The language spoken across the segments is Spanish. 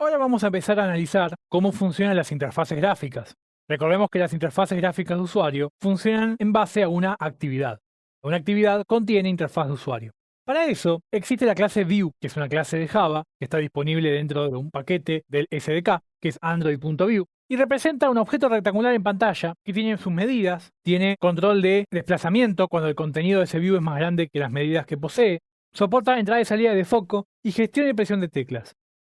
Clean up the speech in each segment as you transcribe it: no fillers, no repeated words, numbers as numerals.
Ahora vamos a empezar a analizar cómo funcionan las interfaces gráficas. Recordemos que las interfaces gráficas de usuario funcionan en base a una actividad. Una actividad contiene interfaz de usuario. Para eso, existe la clase View, que es una clase de Java que está disponible dentro de un paquete del SDK, que es android.view, y representa un objeto rectangular en pantalla que tiene sus medidas, tiene control de desplazamiento cuando el contenido de ese view es más grande que las medidas que posee, soporta entrada y salida de foco y gestión y presión de teclas.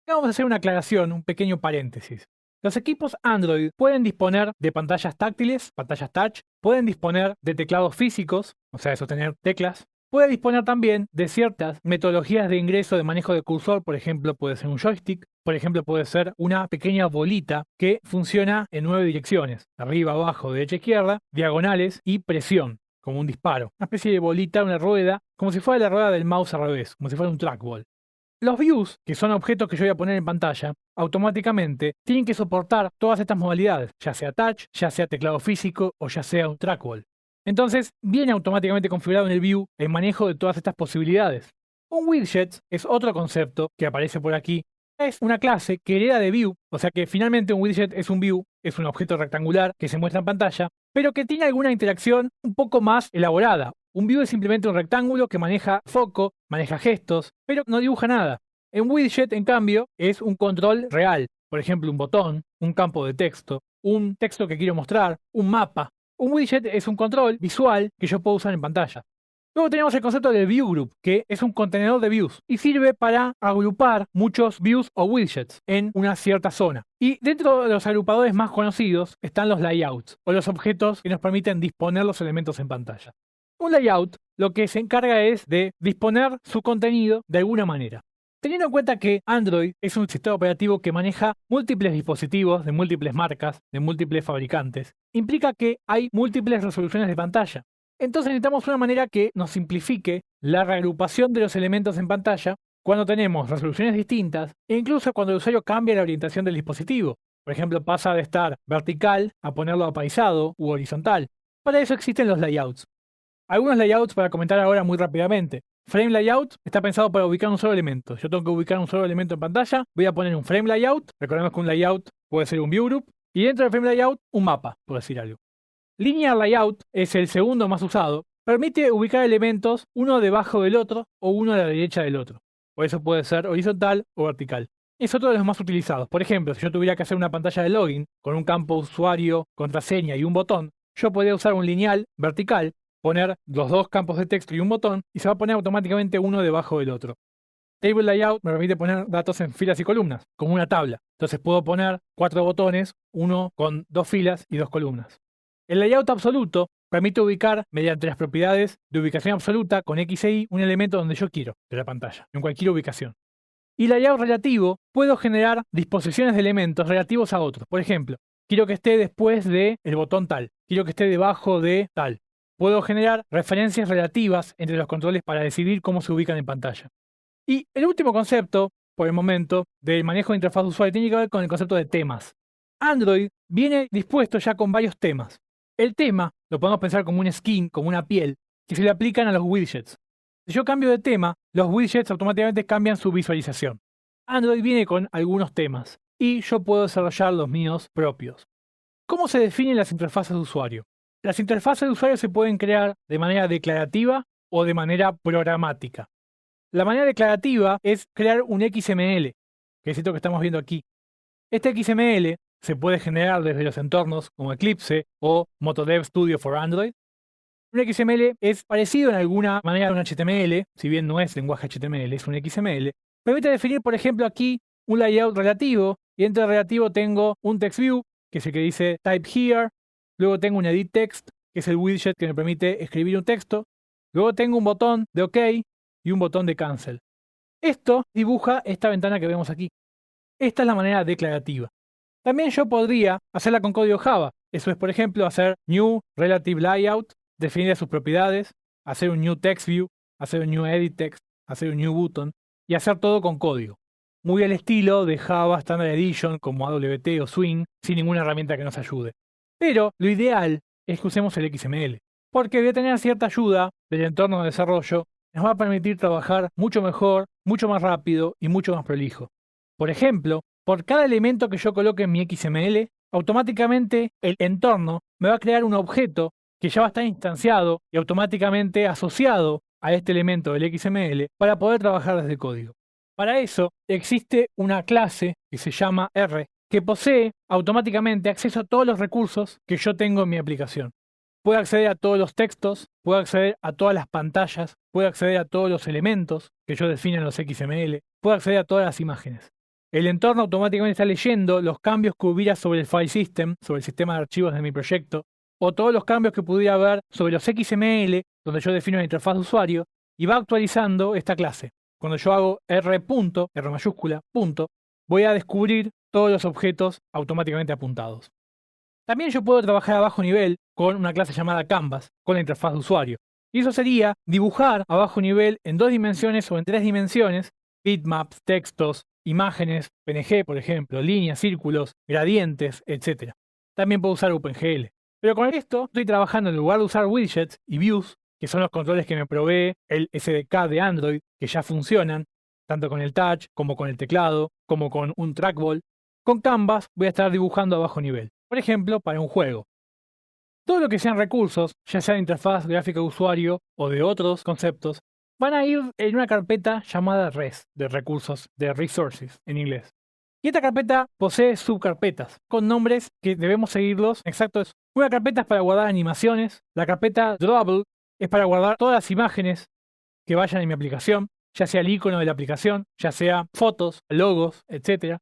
Vamos a hacer una aclaración, un pequeño paréntesis. Los equipos Android pueden disponer de pantallas táctiles, pantallas touch, pueden disponer de teclados físicos, o sea, de sostener teclas, puede disponer también de ciertas metodologías de ingreso de manejo de cursor, por ejemplo, puede ser un joystick, por ejemplo, puede ser una pequeña bolita que funciona en 9 direcciones, arriba, abajo, derecha, izquierda, diagonales y presión, como un disparo. Una especie de bolita, una rueda, como si fuera la rueda del mouse al revés, como si fuera un trackball. Los views, que son objetos que yo voy a poner en pantalla, automáticamente tienen que soportar todas estas modalidades, ya sea touch, ya sea teclado físico o ya sea un trackball. Entonces, viene automáticamente configurado en el view el manejo de todas estas posibilidades. Un widget es otro concepto que aparece por aquí. Es una clase que hereda de view, o sea que finalmente un widget es un view, es un objeto rectangular que se muestra en pantalla, pero que tiene alguna interacción un poco más elaborada. Un view es simplemente un rectángulo que maneja foco, maneja gestos, pero no dibuja nada. Un widget, en cambio, es un control real. Por ejemplo, un botón, un campo de texto, un texto que quiero mostrar, un mapa. Un widget es un control visual que yo puedo usar en pantalla. Luego tenemos el concepto del view group, que es un contenedor de views y sirve para agrupar muchos views o widgets en una cierta zona. Y dentro de los agrupadores más conocidos están los layouts, o los objetos que nos permiten disponer los elementos en pantalla. Un layout lo que se encarga es de disponer su contenido de alguna manera. Teniendo en cuenta que Android es un sistema operativo que maneja múltiples dispositivos de múltiples marcas, de múltiples fabricantes, implica que hay múltiples resoluciones de pantalla. Entonces necesitamos una manera que nos simplifique la reagrupación de los elementos en pantalla cuando tenemos resoluciones distintas e incluso cuando el usuario cambia la orientación del dispositivo. Por ejemplo, pasa de estar vertical a ponerlo apaisado u horizontal. Para eso existen los layouts. Algunos layouts para comentar ahora muy rápidamente. Frame layout está pensado para ubicar un solo elemento. Yo tengo que ubicar un solo elemento en pantalla. Voy a poner un frame layout. Recordemos que un layout puede ser un view group. Y dentro del frame layout, un mapa, por decir algo. Linear layout es el segundo más usado. Permite ubicar elementos uno debajo del otro o uno a la derecha del otro. Por eso puede ser horizontal o vertical. Es otro de los más utilizados. Por ejemplo, si yo tuviera que hacer una pantalla de login con un campo usuario, contraseña y un botón, yo podría usar un lineal vertical, poner los dos campos de texto y un botón, y se va a poner automáticamente uno debajo del otro. Table layout me permite poner datos en filas y columnas, como una tabla. Entonces puedo poner 4 botones, uno con 2 filas y 2 columnas. El layout absoluto permite ubicar, mediante las propiedades de ubicación absoluta con X e Y, un elemento donde yo quiero, de la pantalla, en cualquier ubicación. Y layout relativo, puedo generar disposiciones de elementos relativos a otros. Por ejemplo, quiero que esté después del botón tal, quiero que esté debajo de tal. Puedo generar referencias relativas entre los controles para decidir cómo se ubican en pantalla. Y el último concepto, por el momento, del manejo de interfaz de usuario tiene que ver con el concepto de temas. Android viene dispuesto ya con varios temas. El tema lo podemos pensar como un skin, como una piel, que se le aplican a los widgets. Si yo cambio de tema, los widgets automáticamente cambian su visualización. Android viene con algunos temas y yo puedo desarrollar los míos propios. ¿Cómo se definen las interfaces de usuario? Las interfaces de usuario se pueden crear de manera declarativa o de manera programática. La manera declarativa es crear un XML, que es esto que estamos viendo aquí. Este XML se puede generar desde los entornos como Eclipse o Motodev Studio for Android. Un XML es parecido en alguna manera a un HTML, si bien no es lenguaje HTML, es un XML. Permite definir, por ejemplo, aquí un layout relativo, y dentro del relativo tengo un text view, que es el que dice type here. Luego tengo un edit text, que es el widget que me permite escribir un texto. Luego tengo un botón de OK y un botón de cancel. Esto dibuja esta ventana que vemos aquí. Esta es la manera declarativa. También yo podría hacerla con código Java. Eso es, por ejemplo, hacer new relative layout, definir sus propiedades, hacer un new text view, hacer un new edit text, hacer un new button y hacer todo con código. Muy al estilo de Java Standard Edition como AWT o Swing, sin ninguna herramienta que nos ayude. Pero lo ideal es que usemos el XML, porque de tener cierta ayuda del entorno de desarrollo, nos va a permitir trabajar mucho mejor, mucho más rápido y mucho más prolijo. Por ejemplo, Por cada elemento que yo coloque en mi XML, automáticamente el entorno me va a crear un objeto que ya va a estar instanciado y automáticamente asociado a este elemento del XML para poder trabajar desde el código. Para eso existe una clase que se llama R, que posee automáticamente acceso a todos los recursos que yo tengo en mi aplicación. Puede acceder a todos los textos, puede acceder a todas las pantallas, puede acceder a todos los elementos que yo defino en los XML, puede acceder a todas las imágenes. El entorno automáticamente está leyendo los cambios que hubiera sobre el file system, sobre el sistema de archivos de mi proyecto, o todos los cambios que pudiera haber sobre los XML, donde yo defino la interfaz de usuario, y va actualizando esta clase. Cuando yo hago R mayúscula, punto, voy a descubrir todos los objetos automáticamente apuntados. También yo puedo trabajar a bajo nivel con una clase llamada Canvas, con la interfaz de usuario. Y eso sería dibujar a bajo nivel en 2 dimensiones o en 3 dimensiones, bitmaps, textos, imágenes, PNG, por ejemplo, líneas, círculos, gradientes, etc. También puedo usar OpenGL. Pero con esto estoy trabajando en lugar de usar widgets y views, que son los controles que me provee el SDK de Android, que ya funcionan, tanto con el touch, como con el teclado, como con un trackball. Con Canvas voy a estar dibujando a bajo nivel, por ejemplo, para un juego. Todo lo que sean recursos, ya sea de interfaz gráfica de usuario o de otros conceptos, van a ir en una carpeta llamada res, de recursos, de resources en inglés. Y esta carpeta posee subcarpetas, con nombres que debemos seguirlos exactos. Una carpeta es para guardar animaciones, la carpeta drawable es para guardar todas las imágenes que vayan en mi aplicación, ya sea el icono de la aplicación, ya sea fotos, logos, etc.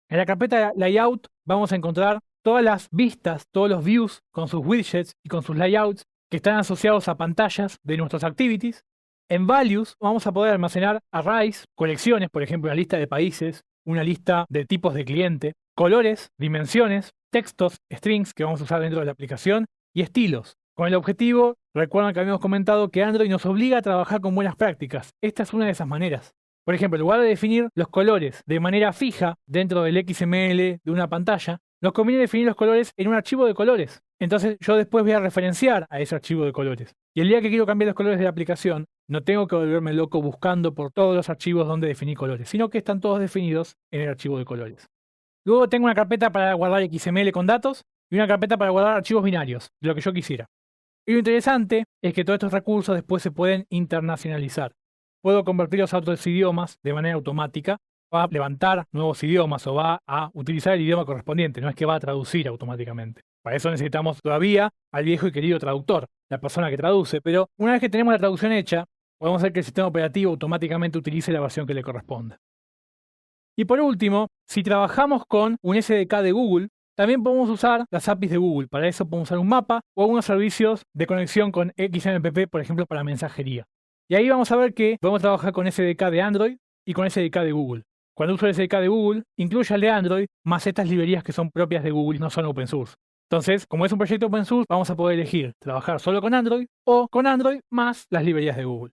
En la carpeta layout vamos a encontrar todas las vistas, todos los views con sus widgets y con sus layouts que están asociados a pantallas de nuestros activities. En values vamos a poder almacenar arrays, colecciones, por ejemplo, una lista de países, una lista de tipos de cliente, colores, dimensiones, textos, strings que vamos a usar dentro de la aplicación y estilos. Con el objetivo, recuerdan que habíamos comentado que Android nos obliga a trabajar con buenas prácticas. Esta es una de esas maneras. Por ejemplo, en lugar de definir los colores de manera fija dentro del XML de una pantalla, nos conviene definir los colores en un archivo de colores. Entonces yo después voy a referenciar a ese archivo de colores. Y el día que quiero cambiar los colores de la aplicación, no tengo que volverme loco buscando por todos los archivos donde definí colores, sino que están todos definidos en el archivo de colores. Luego tengo una carpeta para guardar XML con datos y una carpeta para guardar archivos binarios, de lo que yo quisiera. Y lo interesante es que todos estos recursos después se pueden internacionalizar. Puedo convertirlos a otros idiomas de manera automática, va a levantar nuevos idiomas o va a utilizar el idioma correspondiente, no es que va a traducir automáticamente. Para eso necesitamos todavía al viejo y querido traductor, la persona que traduce, pero una vez que tenemos la traducción hecha, podemos hacer que el sistema operativo automáticamente utilice la versión que le corresponda. Y por último, si trabajamos con un SDK de Google, también podemos usar las APIs de Google. Para eso podemos usar un mapa o algunos servicios de conexión con XMPP, por ejemplo, para mensajería. Y ahí vamos a ver que podemos trabajar con SDK de Android y con SDK de Google. Cuando uso el SDK de Google, incluye el de Android, más estas librerías que son propias de Google y no son open source. Entonces, como es un proyecto open source, vamos a poder elegir trabajar solo con Android o con Android más las librerías de Google.